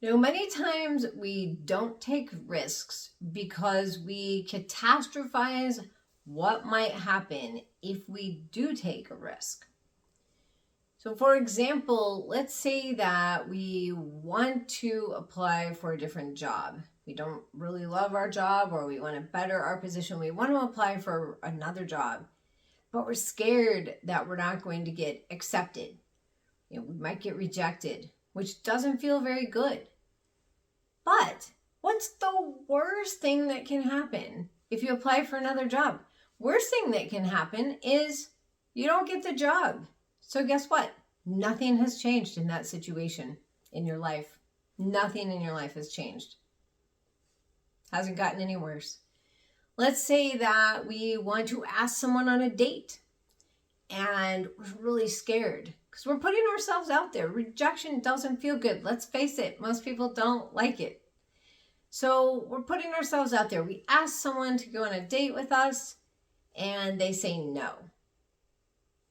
Many times we don't take risks because we catastrophize what might happen if we do take a risk. So, for example, let's say that we want to apply for a different job. We don't really love our job or we want to better our position. We want to apply for another job, but we're scared that we're not going to get accepted. We might get rejected, which doesn't feel very good. But what's the worst thing that can happen if you apply for another job? Worst thing that can happen is you don't get the job. So guess what? Nothing has changed in that situation in your life. Nothing in your life has changed. Hasn't gotten any worse. Let's say that we want to ask someone on a date and we're really scared because we're putting ourselves out there. Rejection doesn't feel good. Let's face it, most people don't like it. So we're putting ourselves out there. We ask someone to go on a date with us and they say no.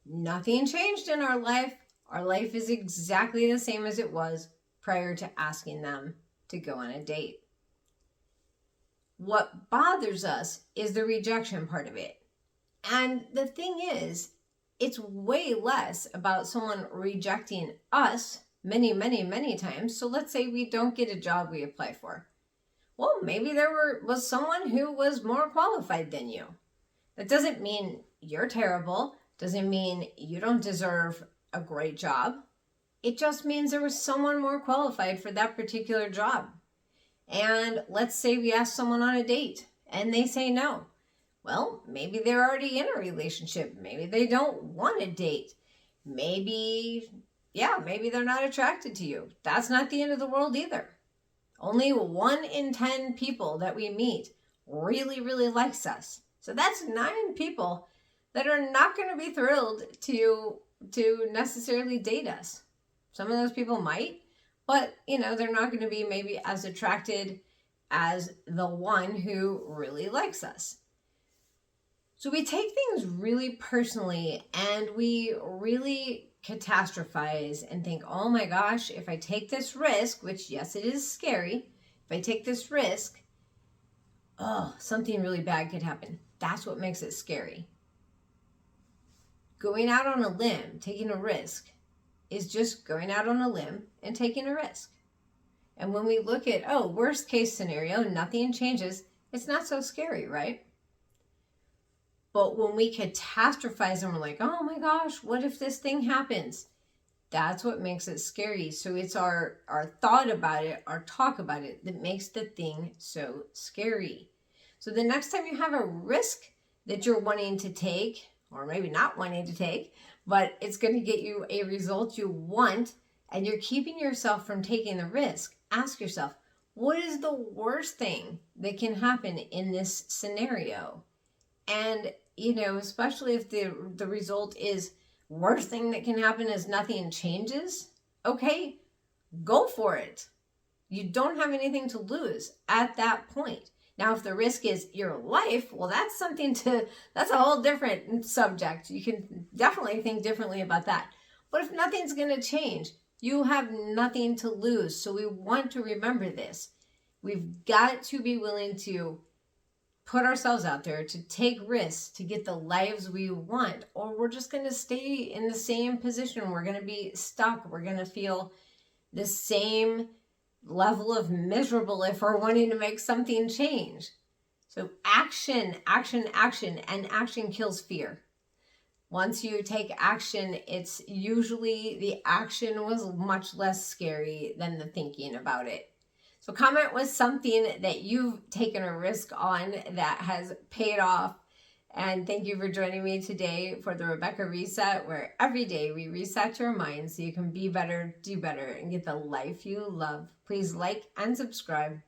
Nothing changed in our life. Our life is exactly the same as it was prior to asking them to go on a date. What bothers us is the rejection part of it. And the thing is, it's way less about someone rejecting us many, many, many times. So let's say we don't get a job we apply for. Well, maybe there was someone who was more qualified than you. That doesn't mean you're terrible. Doesn't mean you don't deserve a great job. It just means there was someone more qualified for that particular job. And let's say we ask someone on a date and they say no. Well, maybe they're already in a relationship. Maybe they don't want a date. Maybe they're not attracted to you. That's not the end of the world either. Only 1 in 10 people that we meet really, really likes us. So that's 9 people that are not going to be thrilled to necessarily date us. Some of those people might, but they're not going to be maybe as attracted as the one who really likes us. So we take things really personally and we really catastrophize and think, oh my gosh, if I take this risk, which yes, it is scary. If I take this risk, something really bad could happen. That's what makes it scary. Going out on a limb, taking a risk, is just going out on a limb and taking a risk. And when we look at, worst case scenario, nothing changes, it's not so scary, right? But when we catastrophize and we're like, oh my gosh, what if this thing happens? That's what makes it scary. So it's our thought about it, our talk about it, that makes the thing so scary. So the next time you have a risk that you're wanting to take, or maybe not wanting to take, but it's going to get you a result you want, and you're keeping yourself from taking the risk, ask yourself, what is the worst thing that can happen in this scenario? And especially if the result is worst thing that can happen is nothing changes, okay, go for it. You don't have anything to lose at that point. Now, if the risk is your life, well, that's a whole different subject. You can definitely think differently about that. But if nothing's going to change, you have nothing to lose. So we want to remember this. We've got to be willing to put ourselves out there, to take risks, to get the lives we want, or we're just going to stay in the same position. We're going to be stuck. We're going to feel the same level of miserable if we're wanting to make something change. So action, action, action, and action kills fear. Once you take action, it's usually the action was much less scary than the thinking about it. So comment with something that you've taken a risk on that has paid off. And thank you for joining me today for the Rebecca Reset, where every day we reset your mind so you can be better, do better, and get the life you love. Please like and subscribe.